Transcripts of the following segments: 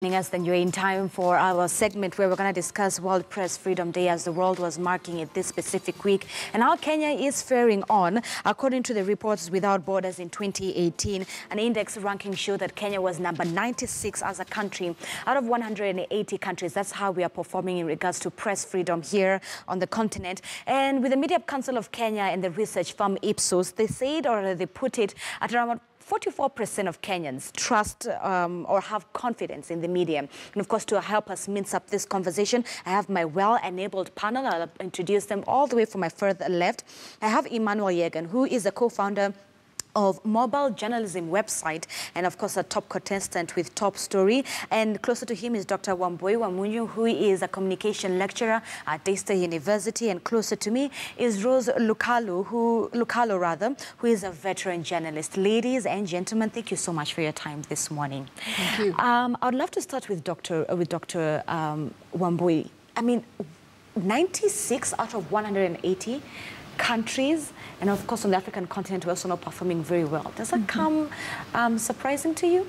Us, then you're in time for our segment where we're going to discuss World Press Freedom Day as the world was marking it this specific week and how Kenya is faring on. According to the Reporters Without Borders in 2018, an index ranking showed that Kenya was number 96 as a country out of 180 countries. That's how we are performing in regards to press freedom here on the continent. And with the Media Council of Kenya and the research firm IPSOS, they said, or they put it at around 44% of Kenyans trust or have confidence in the media. And of course, to help us mince up this conversation, I have my well-enabled panel. I'll introduce them all the way from my further left. I have Emmanuel Yegan, who is the co-founder of mobile journalism website and of course a top contestant with Top Story, and closer to him is Dr. Wambui Wamunyu, who is a communication lecturer at Daystar University, and closer to me is Rose Lukalo, who is a veteran journalist. Ladies and gentlemen, thank you so much for your time this morning. Thank you. I would love to start with Dr. Wambui. I mean, 96 out of 180 countries, and of course on the African continent we're also not performing very well. Does that come surprising to you?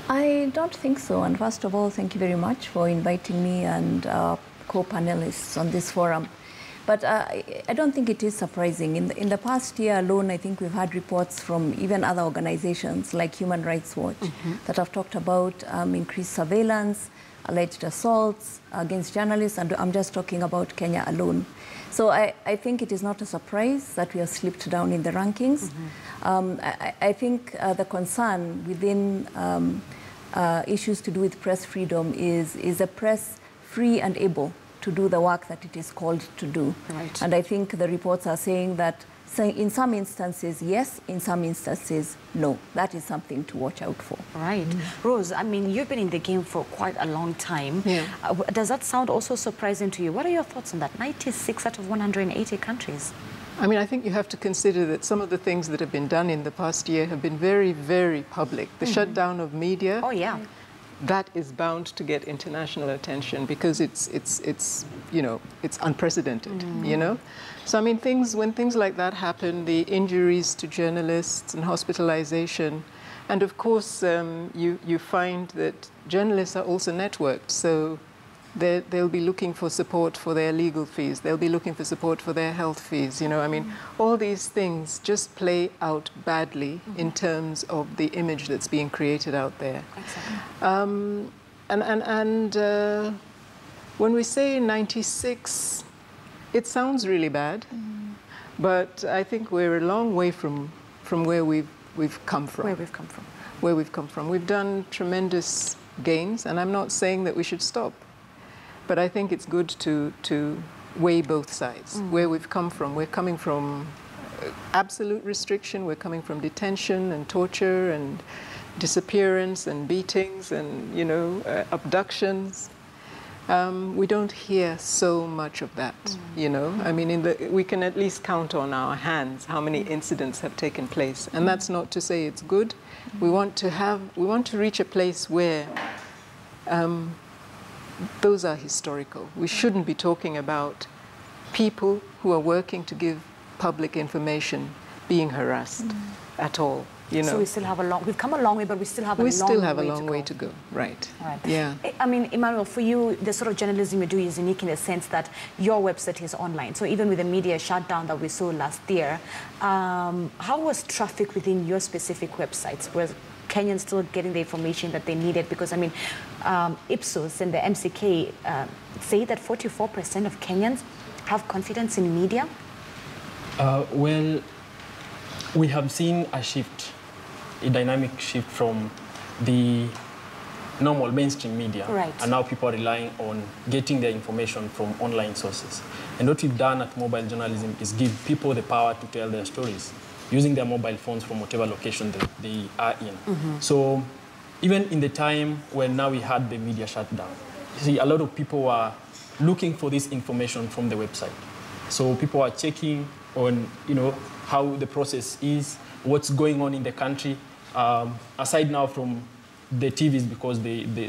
I don't think so. And first of all, thank you very much for inviting me and co-panelists on this forum. But I don't think it is surprising. In the past year alone, I think we've had reports from even other organizations like Human Rights Watch that have talked about increased surveillance, alleged assaults against journalists, and I'm just talking about Kenya alone. So I think it is not a surprise that we have slipped down in the rankings. I think the concern within issues to do with press freedom is a press free and able to do the work that it is called to do. Right. And I think the reports are saying that in some instances, yes, in some instances, no. That is something to watch out for. Right. Rose, I mean, you've been in the game for quite a long time. Yeah. Does that sound also surprising to you? What are your thoughts on that? 96 out of 180 countries. I mean, I think you have to consider that some of the things that have been done in the past year have been very, very public. The shutdown of media. Oh, yeah. That is bound to get international attention because it's you know, it's unprecedented, you know? So I mean, when things like that happen, the injuries to journalists and hospitalization, and of course you find that journalists are also networked, so they'll be looking for support for their legal fees, they'll be looking for support for their health fees, you know? I mean, all these things just play out badly in terms of the image that's being created out there. Exactly. When we say 96, it sounds really bad, but I think we're a long way from where we've come from. Where we've come from. Where we've come from. We've done tremendous gains, and I'm not saying that we should stop, but I think it's good to weigh both sides. Where we've come from. We're coming from absolute restriction, we're coming from detention and torture and disappearance and beatings and, you know, abductions. We don't hear so much of that, you know. I mean, we can at least count on our hands how many incidents have taken place, and that's not to say it's good. We want to reach a place where those are historical. We shouldn't be talking about people who are working to give public information being harassed at all. You know. So we still have we've come a long way, but we still have a long way to go. Right. All right. Yeah. I mean, Emmanuel, for you, the sort of journalism you do is unique in the sense that your website is online. So even with the media shutdown that we saw last year, how was traffic within your specific websites? Were Kenyans still getting the information that they needed? Because, I mean, IPSOS and the MCK say that 44% of Kenyans have confidence in media. Well, we have seen a shift, a dynamic shift from the normal mainstream media. Right. And now people are relying on getting their information from online sources. And what we've done at mobile journalism is give people the power to tell their stories using their mobile phones from whatever location they are in. So even in the time when now we had the media shutdown, you see, a lot of people were looking for this information from the website. So people are checking on, you know, how the process is, what's going on in the country, aside now from the TVs because the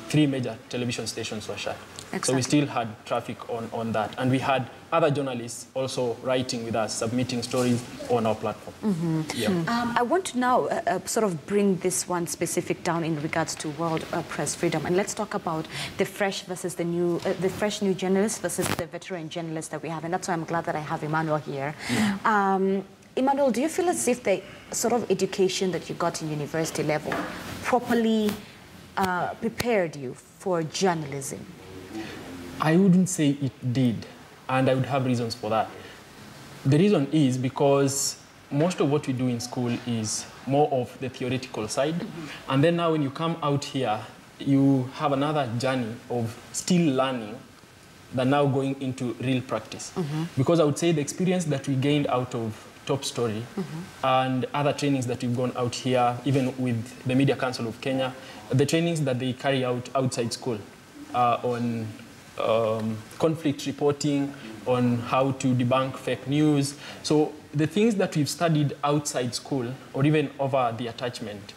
3 major television stations were shut. Exactly. So we still had traffic on that. And we had other journalists also writing with us, submitting stories on our platform. I want to now sort of bring this one specific down in regards to world press freedom. And let's talk about the fresh versus the fresh new journalists versus the veteran journalists that we have. And that's why I'm glad that I have Emmanuel here. Emmanuel, do you feel as if the sort of education that you got in university level properly prepared you for journalism? I wouldn't say it did, and I would have reasons for that. The reason is because most of what we do in school is more of the theoretical side, and then now when you come out here, you have another journey of still learning than now going into real practice. Because I would say the experience that we gained out of Top Story and other trainings that we've gone out here, even with the Media Council of Kenya, the trainings that they carry out outside school on conflict reporting, on how to debunk fake news. So the things that we've studied outside school or even over the attachment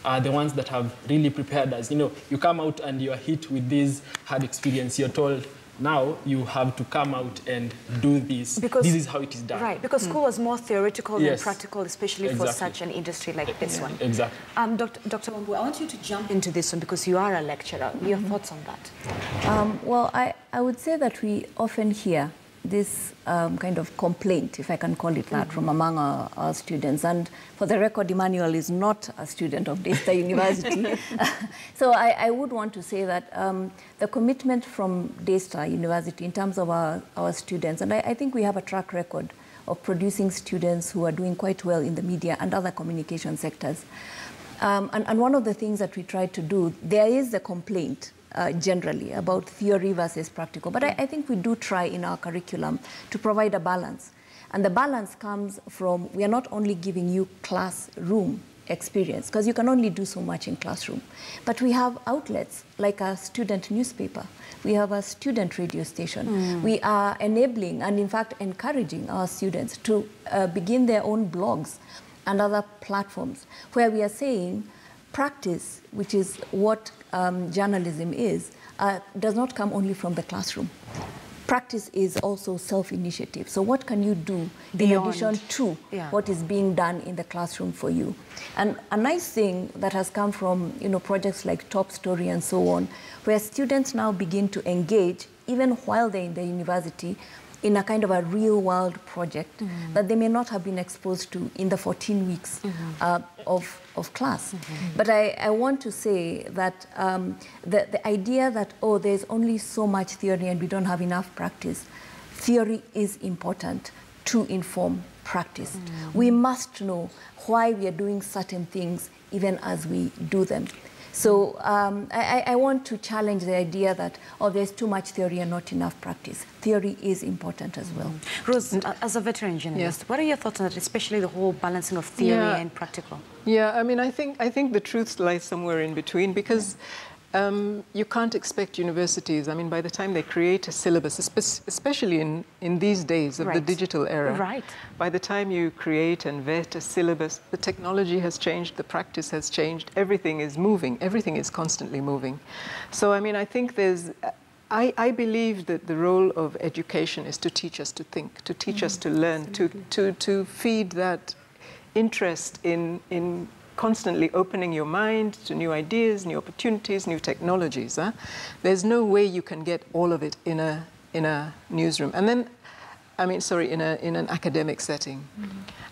are the ones that have really prepared us. You know, you come out and you're hit with this hard experience. You're told, now you have to come out and do this. Because this is how it is done. Right, because school was more theoretical than practical, especially for such an industry like this one. Exactly. Dr. Wambu, I want you to jump into this one because you are a lecturer. Your thoughts on that? Well, I would say that we often hear this kind of complaint, if I can call it that, from among our students. And for the record, Emmanuel is not a student of Daystar University. So I would want to say that the commitment from Daystar University in terms of our students, and I think we have a track record of producing students who are doing quite well in the media and other communication sectors. And one of the things that we try to do, there is a complaint generally about theory versus practical. But I think we do try in our curriculum to provide a balance. And the balance comes from, we are not only giving you classroom experience, because you can only do so much in classroom, but we have outlets like a student newspaper. We have a student radio station. We are enabling and in fact encouraging our students to begin their own blogs and other platforms where we are saying practice, which is what journalism is, does not come only from the classroom. Practice is also self-initiative. So what can you do in addition to what is being done in the classroom for you? And a nice thing that has come from projects like Top Story and so on, where students now begin to engage, even while they're in the university, in a kind of a real-world project that they may not have been exposed to in the 14 weeks of class. But I want to say that the idea that, oh, there's only so much theory and we don't have enough practice, theory is important to inform practice. We must know why we are doing certain things even as we do them. So I want to challenge the idea that, oh, there's too much theory and not enough practice. Theory is important as well. Rose, as a veteran journalist, what are your thoughts on that, especially the whole balancing of theory and practical? Yeah, I mean, I think the truth lies somewhere in between, because you can't expect universities, I mean, by the time they create a syllabus, especially in these days of the digital era, by the time you create and vet a syllabus, the technology has changed, the practice has changed, everything is moving, everything is constantly moving. So, I mean, I think I believe that the role of education is to teach us to think, to teach us to learn, to feed that interest in constantly opening your mind to new ideas, new opportunities, new technologies. There's no way you can get all of it in a newsroom. And then, I mean, sorry, in an academic setting.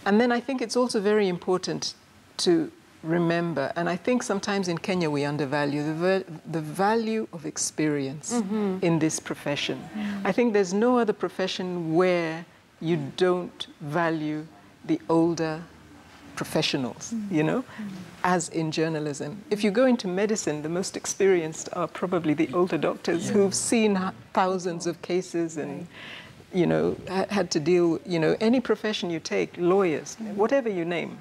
And then I think it's also very important to remember, and I think sometimes in Kenya we undervalue the value of experience in this profession. I think there's no other profession where you don't value the older professionals, as in journalism. If you go into medicine, the most experienced are probably the older doctors who've seen thousands of cases and, had to deal, any profession you take, lawyers, whatever you name,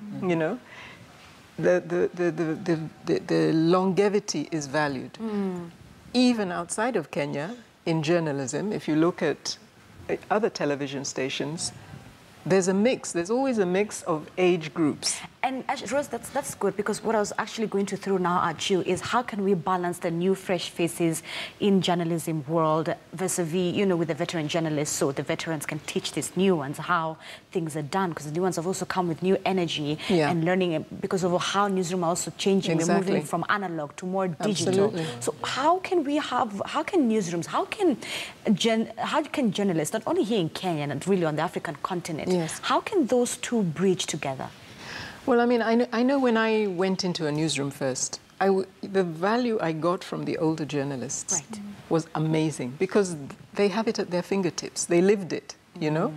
the longevity is valued. Even outside of Kenya, in journalism, if you look at other television stations, There's a mix. There's always a mix of age groups. And actually, Rose, that's good, because what I was actually going to throw now at you is how can we balance the new fresh faces in journalism world vis-a-vis, you know, with the veteran journalists, so the veterans can teach these new ones how things are done, because the new ones have also come with new energy and learning because of how newsroom are also changing. We're moving from analog to more digital. Absolutely. So how can newsrooms, how can journalists, not only here in Kenya and really on the African continent, how can those two bridge together? Well, I mean, I know when I went into a newsroom first, the value I got from the older journalists was amazing, because they have it at their fingertips. They lived it, you know?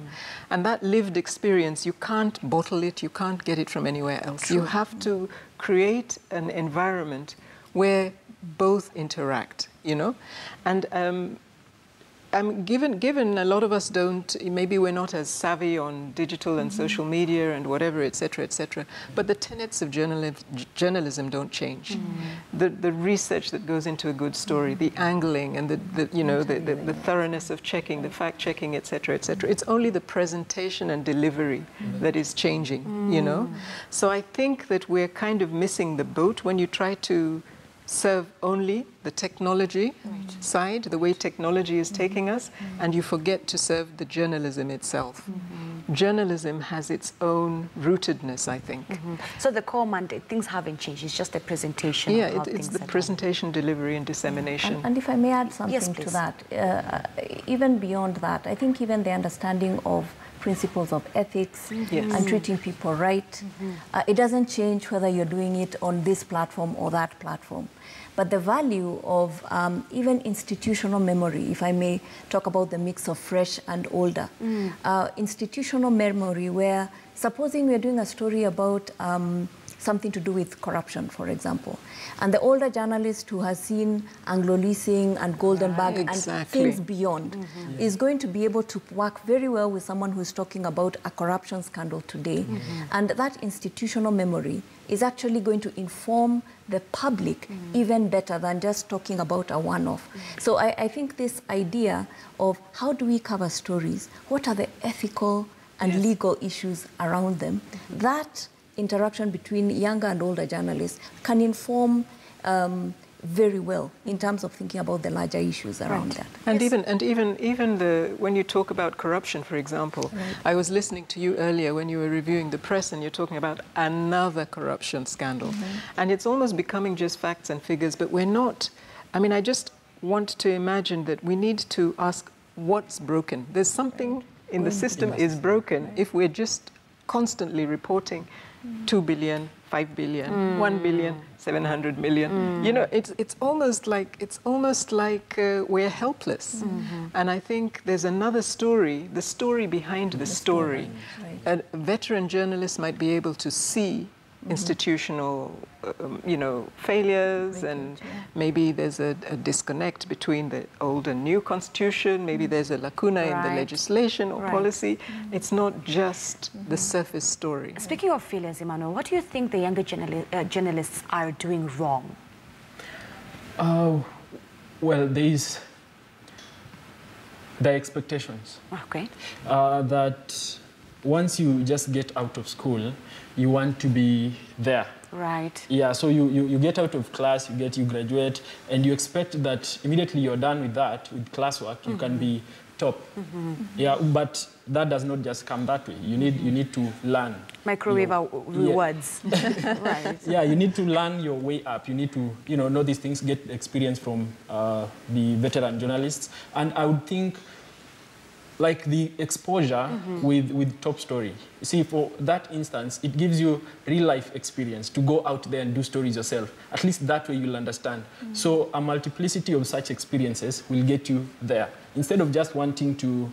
And that lived experience, you can't bottle it, you can't get it from anywhere else. You have to create an environment where both interact, you know? And given a lot of us maybe we're not as savvy on digital and social media and whatever, etc., but the tenets of journalism don't change. The research that goes into a good story, the angling and the thoroughness of checking, the fact checking, etc., it's only the presentation and delivery that is changing, you know? So I think that we're kind of missing the boat when you try to serve only the technology side, the way technology is taking us, and you forget to serve the journalism itself. Journalism has its own rootedness, I think. So the core mandate, things haven't changed, it's just the presentation. Yeah, it's the presentation, delivery, and dissemination. And if I may add something to that, even beyond that, I think even the understanding of principles of ethics and treating people right, it doesn't change whether you're doing it on this platform or that platform. But the value of even institutional memory, if I may talk about the mix of fresh and older, institutional memory where, supposing we're doing a story about something to do with corruption, for example, and the older journalist who has seen Anglo-leasing and Golden Bag and things beyond is going to be able to work very well with someone who's talking about a corruption scandal today. And that institutional memory is actually going to inform the public even better than just talking about a one-off. So I think this idea of how do we cover stories, what are the ethical and legal issues around them, that interaction between younger and older journalists can inform very well in terms of thinking about the larger issues around that. And even when you talk about corruption, for example, I was listening to you earlier when you were reviewing the press and you're talking about another corruption scandal. And it's almost becoming just facts and figures, but we're not. I mean, I just want to imagine that we need to ask what's broken. There's something in the system is broken if we're just constantly reporting 2 billion, 5 billion, 1 billion, 700 million. You know, it's almost like we're helpless. And I think there's another story, the story behind the story. A veteran journalist might be able to see institutional, failures, and maybe there's a disconnect between the old and new constitution. Maybe there's a lacuna in the legislation or policy. It's not just the surface story. Speaking of failures, Emmanuel, what do you think the younger journalists are doing wrong? Well, there's the expectations. Okay. That once you just get out of school, you want to be there. Right. Yeah, so you get out of class, you graduate, and you expect that immediately you're done with that, with classwork, you can be top. Yeah, but that does not just come that way. You need to learn. Microwave rewards. Right. Yeah, you need to learn your way up. You need to, know these things, get experience from the veteran journalists. And I would think, like the exposure with top story. You see, for that instance, it gives you real-life experience to go out there and do stories yourself. At least that way you'll understand. So a multiplicity of such experiences will get you there. Instead of just wanting to,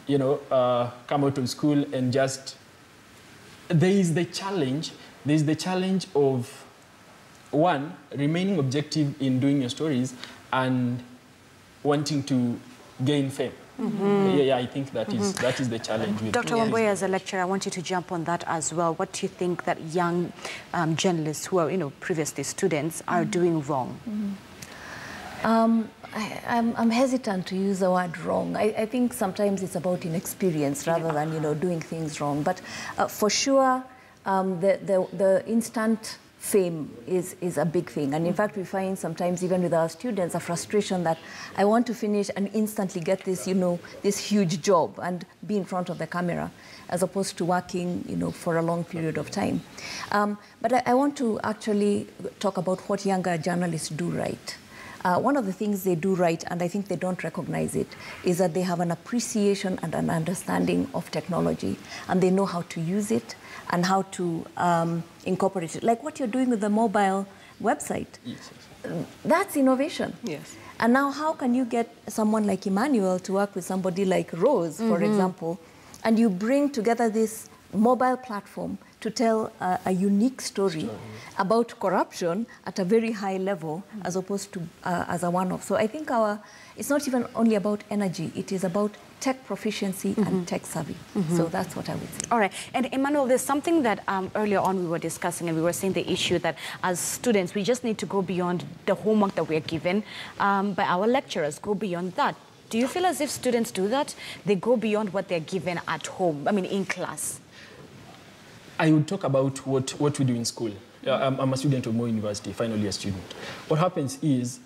come out of school and just... There is the challenge of, one, remaining objective in doing your stories and wanting to gain fame. Yeah, I think that is the challenge. Dr. Wamboye, as a lecturer, I want you to jump on that as well. What do you think that young journalists who are, previously students are doing wrong? I'm hesitant to use the word wrong. I think sometimes it's about inexperience rather than, you know, doing things wrong. But for sure, the instant fame is a big thing. And in fact, we find sometimes even with our students a frustration that I want to finish and instantly get this, you know, this huge job and be in front of the camera, as opposed to working, you know, for a long period of time. But I want to actually talk about what younger journalists do right. One of the things they do right, and I think they don't recognize it, is that they have an appreciation and an understanding of technology, and they know how to use it and how to incorporate it. Like what you're doing with the mobile website. Yes. That's innovation. Yes. And now how can you get someone like Emmanuel to work with somebody like Rose, for example, and you bring together this mobile platform to tell a unique story about corruption at a very high level, as opposed to as a one-off. So I think it's not even only about energy, it is about tech proficiency and tech savvy. So that's what I would say. All right. And Emmanuel, there's something that earlier on we were discussing, and we were saying the issue that as students, we just need to go beyond the homework that we're given by our lecturers, go beyond that. Do you feel as if students do that? They go beyond what they're given at home, I mean, in class? I would talk about what we do in school. I'm a student of Moi University, final year student. What happens is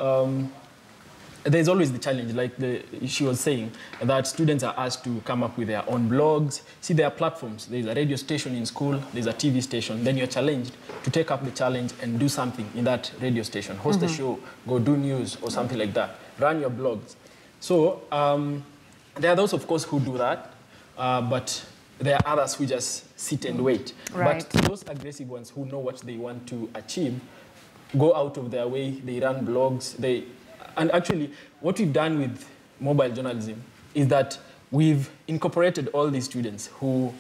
there's always the challenge, like she was saying, that students are asked to come up with their own blogs. See, there are platforms. There's a radio station in school, there's a TV station. Then you're challenged to take up the challenge and do something in that radio station. Host a show, go do news or something like that. Run your blogs. So there are those, of course, who do that, but there are others who just sit and wait. Right. But those aggressive ones who know what they want to achieve go out of their way, they run blogs. And actually, what we've done with mobile journalism is that we've incorporated all these students, all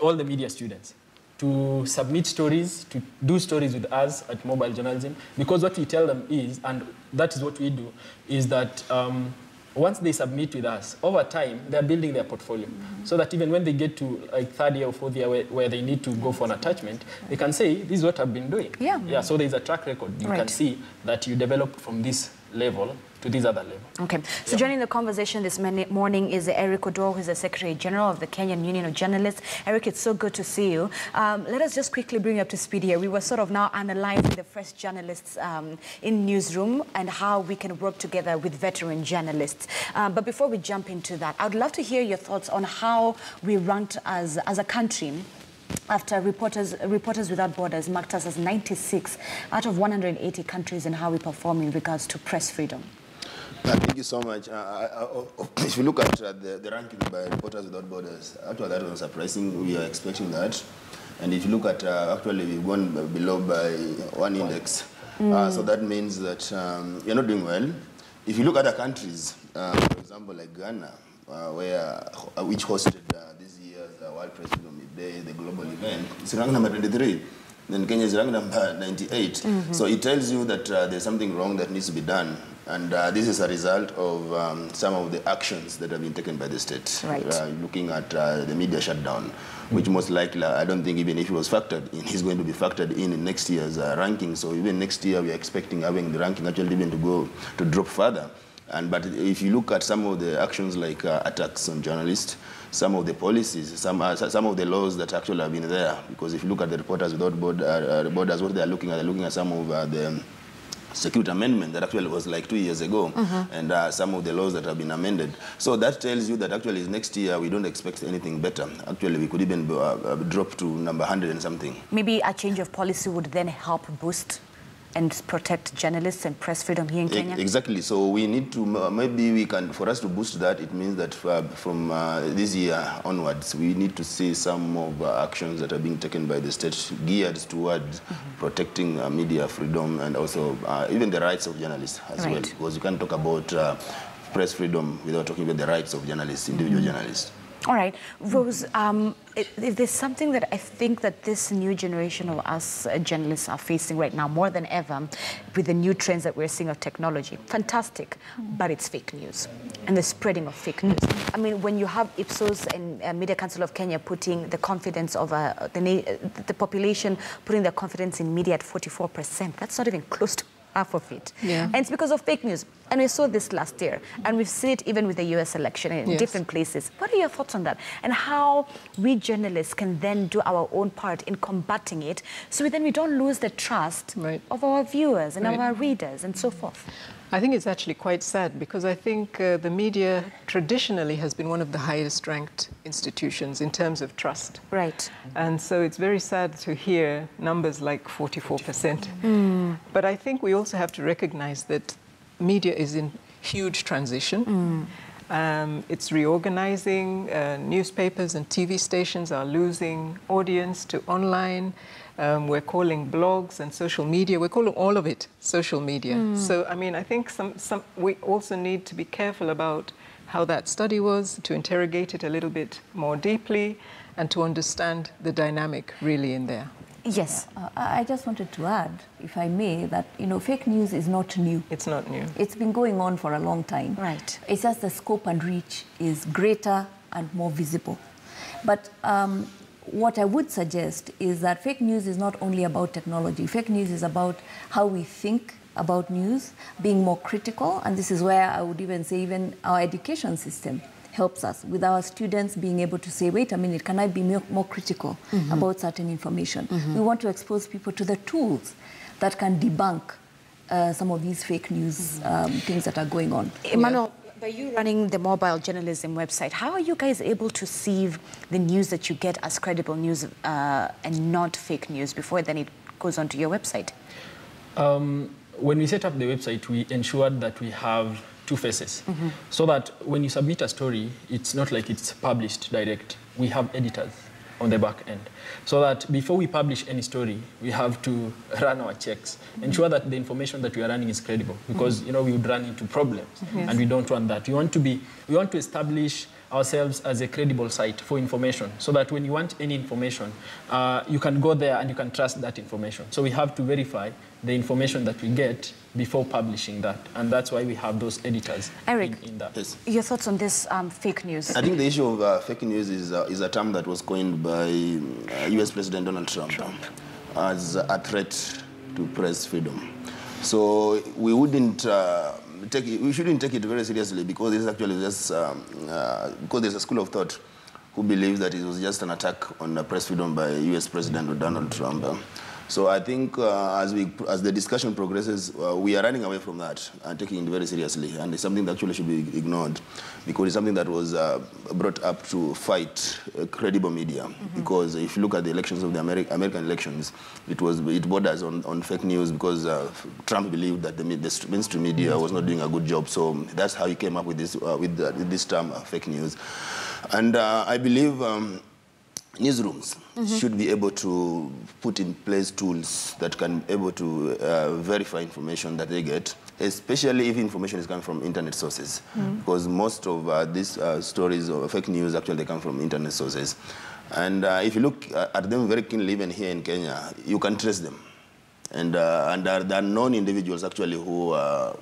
the media students, to submit stories, to do stories with us at mobile journalism, because what we tell them is, and that is what we do, is that once they submit with us, over time, they're building their portfolio. So that even when they get to like third year or fourth year where they need to go for an attachment, they can say, this is what I've been doing. Yeah, so there's a track record. You can see that you develop from this level to this other level. Okay, so joining the conversation this morning is Eric Odor, who is the Secretary General of the Kenyan Union of Journalists. Eric, it's so good to see you. Let us just quickly bring you up to speed here. We were sort of now analyzing the fresh journalists in newsroom and how we can work together with veteran journalists. But before we jump into that, I would love to hear your thoughts on how we ranked as a country after Reporters Without Borders marked us as 96 out of 180 countries and how we perform in regards to press freedom. Thank you so much. If you look at the ranking by Reporters Without Borders, actually that was surprising. We are expecting that. And if you look at, actually we've gone below by one index. So that means that you're not doing well. If you look at other countries, for example, like Ghana, which hosted this year's World Press Freedom Day, the global event, it's ranked number 23. Then Kenya is ranked number 98. So it tells you that there's something wrong that needs to be done. And this is a result of some of the actions that have been taken by the state. Right. Looking at the media shutdown, which most likely, I don't think even if it was factored in, is going to be factored in next year's ranking. So even next year, we are expecting having the ranking actually even to drop further. But if you look at some of the actions like attacks on journalists, some of the policies, some of the laws that actually have been there, because if you look at the Reporters Without Borders, what they're looking at some of the security amendment that actually was like 2 years ago, and some of the laws that have been amended. So that tells you that actually next year we don't expect anything better. Actually, we could even drop to number 100 and something. Maybe a change of policy would then help boost and protect journalists and press freedom here in Kenya? Exactly. So we need to, maybe we can, for us to boost that, it means that from this year onwards, we need to see some of actions that are being taken by the state geared towards protecting media freedom and also even the rights of journalists as well. Because you can't talk about press freedom without talking about the rights of journalists, individual journalists. All right. Rose, if there's something that I think that this new generation of us journalists are facing right now more than ever with the new trends that we're seeing of technology, fantastic, but it's fake news and the spreading of fake news. I mean, when you have IPSOS and Media Council of Kenya putting the confidence of the population, putting their confidence in media at 44%, that's not even close to half of it. Yeah. And it's because of fake news. And we saw this last year, and we've seen it even with the US election in different places. What are your thoughts on that? And how we journalists can then do our own part in combating it, so then we don't lose the trust of our viewers and of our readers and so forth? I think it's actually quite sad, because I think the media traditionally has been one of the highest ranked institutions in terms of trust. Right. And so it's very sad to hear numbers like 44%. But I think we also have to recognize that media is in huge transition. It's reorganizing. Newspapers and TV stations are losing audience to online. We're calling blogs and social media, we're calling all of it social media. So, I mean, I think we also need to be careful about how that study was, to interrogate it a little bit more deeply, and to understand the dynamic really in there. Yes. I just wanted to add, if I may, that, you know, fake news is not new. It's not new. It's been going on for a long time. Right. It's just the scope and reach is greater and more visible. But what I would suggest is that fake news is not only about technology. Fake news is about how we think about news, being more critical, and this is where I would even say even our education system helps us with our students being able to say, wait a minute, can I be more critical about certain information? We want to expose people to the tools that can debunk some of these fake news things that are going on. Emmanuel, by you running the mobile journalism website, how are you guys able to sieve the news that you get as credible news and not fake news before then it goes onto your website? When we set up the website, we ensured that we have two faces, so that when you submit a story, it's not like it's published direct. We have editors on the back end, so that before we publish any story, we have to run our checks, ensure that the information that we are running is credible, because you know we would run into problems, and we don't want that. We want to establish ourselves as a credible site for information, so that when you want any information, you can go there and you can trust that information. So we have to verify the information that we get before publishing that, and that's why we have those editors. Eric, in that. Yes. Your thoughts on this fake news? I think the issue of fake news is a term that was coined by US President Donald Trump as a threat to press freedom. So we wouldn't we shouldn't take it very seriously, because it's actually just because there's a school of thought who believes that it was just an attack on press freedom by US President Donald Trump. So I think as the discussion progresses, we are running away from that and taking it very seriously. And it's something that actually should be ignored, because it's something that was brought up to fight credible media. Because if you look at the elections of the American elections, it borders on fake news, because Trump believed that the mainstream media was not doing a good job. So that's how he came up with this term, fake news. And I believe newsrooms should be able to put in place tools that can be able to verify information that they get, especially if information is coming from internet sources, because most of these stories of fake news actually they come from internet sources. And if you look at them very keenly, even here in Kenya, you can trace them. And there are known individuals actually who are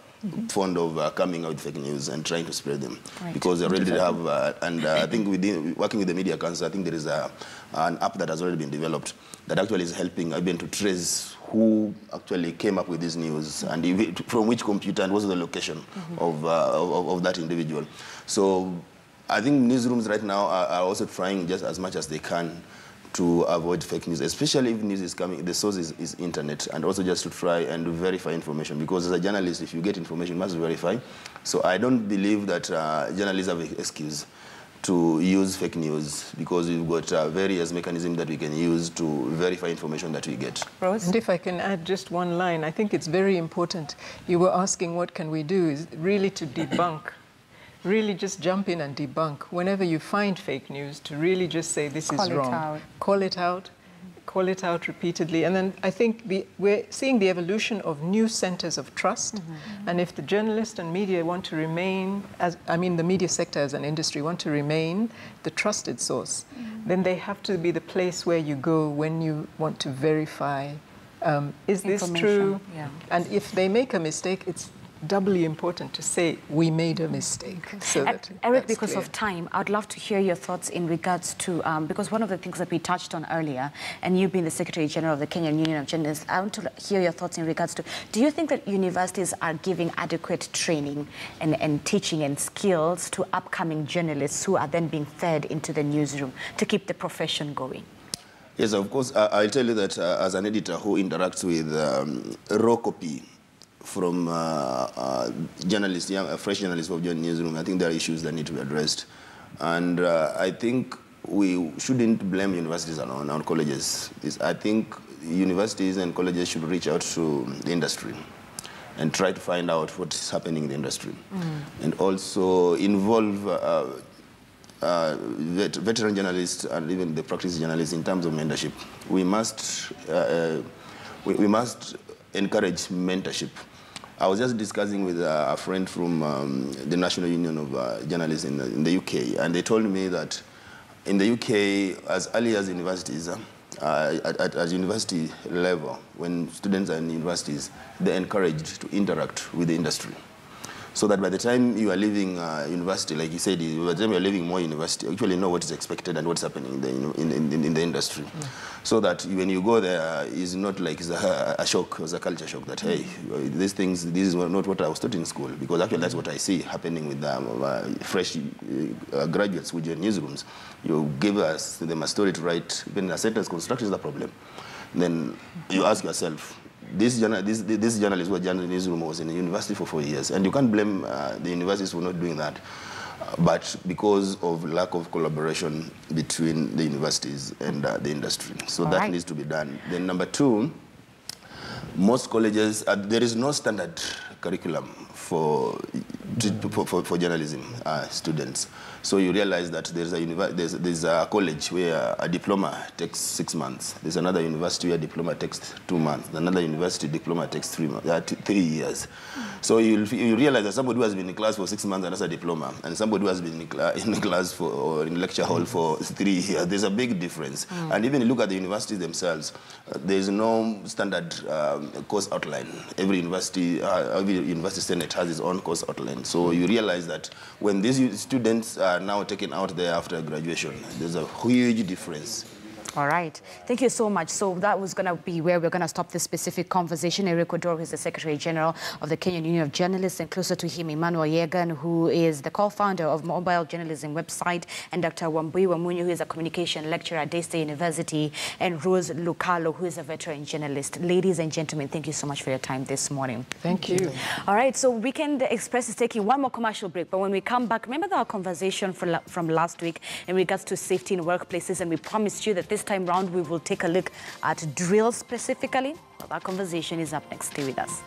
fond of coming out with fake news and trying to spread them, because they already have, and I think working with the Media Council, I think there is an app that has already been developed that actually is helping even to trace who actually came up with this news and from which computer and what's the location of that individual. So I think newsrooms right now are also trying just as much as they can to avoid fake news, especially if news is coming, the source is internet, and also just to try and verify information, because as a journalist, if you get information, you must verify. So I don't believe that journalists have an excuse to use fake news, because we've got various mechanisms that we can use to verify information that we get. Rose? And if I can add just one line, I think it's very important. You were asking what can we do, is really to debunk. Really just jump in and debunk. Whenever you find fake news, to really just say this is wrong. Call it out. Call it out repeatedly. And then I think we're seeing the evolution of new centers of trust. And if the journalists and media want to remain, the media sector as an industry want to remain the trusted source, then they have to be the place where you go when you want to verify, is this true? And if they make a mistake, it's doubly important to say we made a mistake. So that Eric, because clear. of time, I'd love to hear your thoughts in regards to, because one of the things that we touched on earlier, and you being the Secretary General of the Kenyan Union of Journalists, I want to hear your thoughts in regards to, do you think that universities are giving adequate training and teaching and skills to upcoming journalists who are then being fed into the newsroom to keep the profession going? Yes, of course. I'll tell you that as an editor who interacts with raw copy from journalists, fresh journalists of the newsroom, I think there are issues that need to be addressed. And I think we shouldn't blame universities on colleges. I think universities and colleges should reach out to the industry and try to find out what is happening in the industry. And also involve veteran journalists and even the practice journalists in terms of mentorship. We must encourage mentorship. I was just discussing with a friend from the National Union of Journalists in the UK, and they told me that in the UK, as early as universities, at university level, when students are in universities, they're encouraged to interact with the industry. So that by the time you are leaving university, like you said, by the time you are leaving more university, you actually know what is expected and what's happening in the industry. So that when you go there, it's not like it's a shock, it's a culture shock that, hey, these things, this is not what I was taught in school. Because actually that's what I see happening with fresh graduates with your newsrooms. You give them a story to write, when a sentence construction is the problem. Then you ask yourself, this journalist who was in the newsroom was in the university for 4 years, and you can't blame the universities for not doing that. But because of lack of collaboration between the universities and the industry. So that needs to be done. Then number two, most colleges, there is no standard curriculum for journalism students. So you realize that there's a college where a diploma takes 6 months. There's another university where a diploma takes 2 months. Another university diploma takes 3 years. So you realize that somebody who has been in class for 6 months and has a diploma, and somebody who has been in class or in lecture hall for 3 years, there's a big difference. And even you look at the universities themselves, there's no standard course outline. Every university senate has its own course outline. So you realize that when these students are now taken out there after graduation, there's a huge difference. All right. Thank you so much. So that was going to be where we're going to stop this specific conversation. Eric Odoro is the Secretary General of the Kenyan Union of Journalists, and closer to him, Emmanuel Yegan, who is the co-founder of Mobile Journalism website, and Dr. Wambui Wamunyu, who is a communication lecturer at Daystar University, and Rose Lukalo, who is a veteran journalist. Ladies and gentlemen, thank you so much for your time this morning. Thank you. All right. So Weekend Express is taking one more commercial break, but when we come back, remember our conversation from last week in regards to safety in workplaces, and we promised you that this time round we will take a look at drills specifically. Well, that conversation is up next. Stay with us.